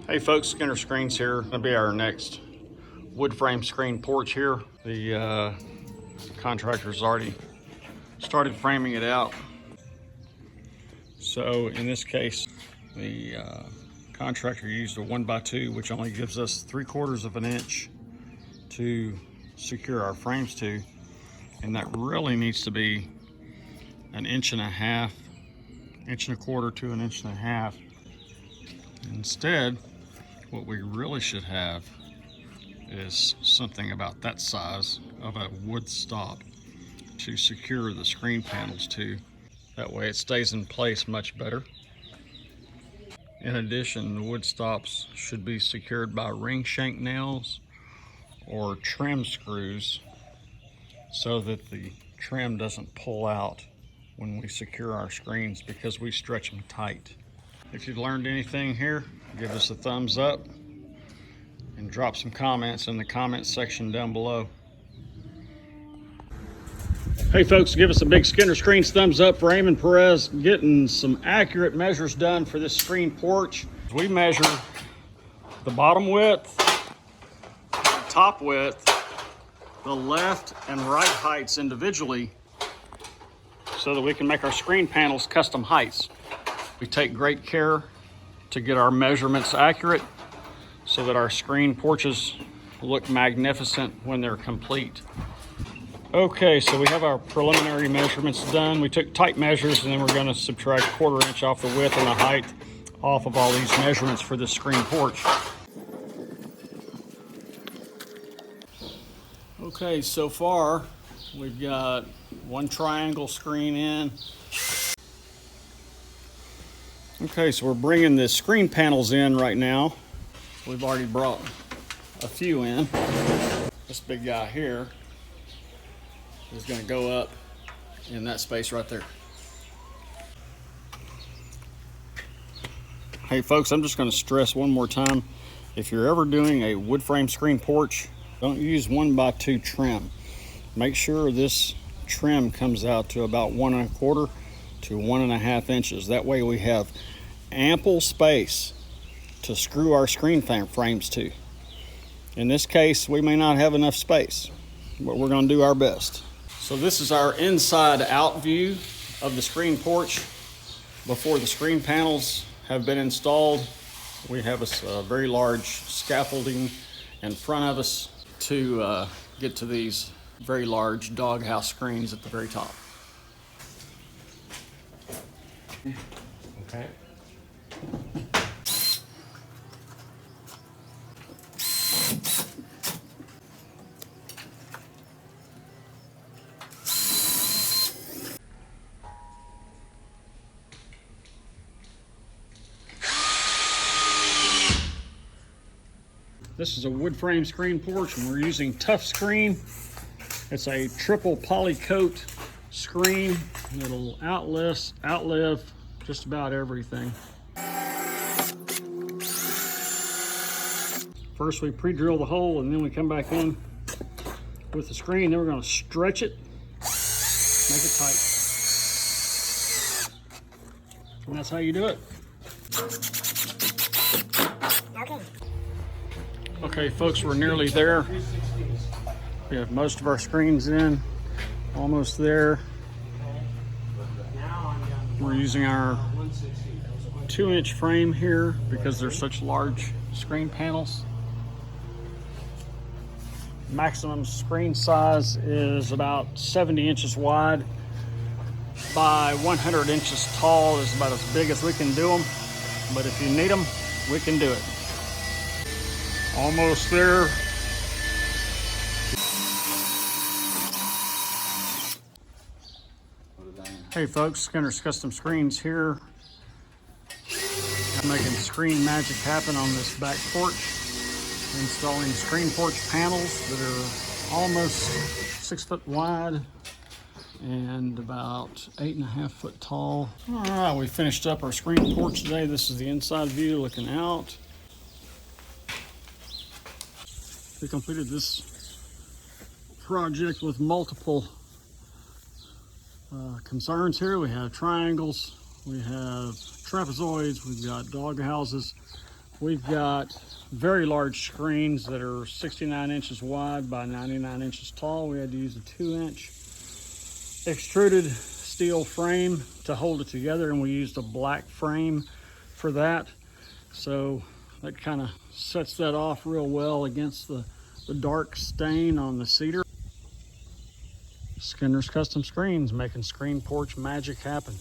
Hey folks, Skinner Screens here. Gonna be our next wood frame screen porch here. The contractor's already started framing it out. So in this case, the contractor used a 1x2, which only gives us 3/4 of an inch to secure our frames to. And that really needs to be an 1.5 inches, 1.25 to 1.5 inches. Instead, what we really should have is something about that size of a wood stop to secure the screen panels to. That way it stays in place much better. In addition, the wood stops should be secured by ring shank nails or trim screws so that the trim doesn't pull out when we secure our screens because we stretch them tight. If you've learned anything here, give us a thumbs up and drop some comments in the comment section down below. Hey folks, give us a big Skinner Screens thumbs up for Eamon Perez getting some accurate measures done for this screen porch. We measure the bottom width, the top width, the left and right heights individually so that we can make our screen panels custom heights. We take great care to get our measurements accurate so that our screen porches look magnificent when they're complete. Okay, so we have our preliminary measurements done. We took tight measures and then we're going to subtract 1/4 inch off the width and the height off of all these measurements for this screen porch. Okay, so far we've got one triangle screen in. Okay, so we're bringing the screen panels in right now. We've already brought a few in. This big guy here is going to go up in that space right there. Hey folks, I'm just going to stress one more time, if you're ever doing a wood frame screen porch, don't use 1x2 trim. Make sure this trim comes out to about 1.25 to 1.5 inches. That way we have ample space to screw our screen frames to. In this case, we may not have enough space, but we're going to do our best. So this is our inside out view of the screen porch before the screen panels have been installed. We have a very large scaffolding in front of us to get to these very large doghouse screens at the very top. Okay. This is a wood frame screen porch and we're using Tough Screen. It's a triple poly coat screen that'll outlive just about everything. First we pre-drill the hole and then we come back in with the screen. Then we're going to stretch it, make it tight. And that's how you do it. Okay folks, we're nearly there. We have most of our screens in, almost there. We're using our 2-inch frame here because they're such large screen panels. Maximum screen size is about 70 inches wide by 100 inches tall. Is about as big as we can do them, but if you need them, we can do it. Almost there. Hey folks, Skinner's Custom Screens here. I'm making screen magic happen on this back porch. Installing screen porch panels that are almost 6 foot wide and about 8.5 foot tall. All right, we finished up our screen porch today. This is the inside view looking out. We completed this project with multiple concerns here. We have triangles, we have trapezoids, we've got dog houses, We've got very large screens that are 69 inches wide by 99 inches tall. We had to use a 2-inch extruded steel frame to hold it together, and we used a black frame for that. So that kind of sets that off real well against the dark stain on the cedar. Skinner's Custom Screens, making screen porch magic happen.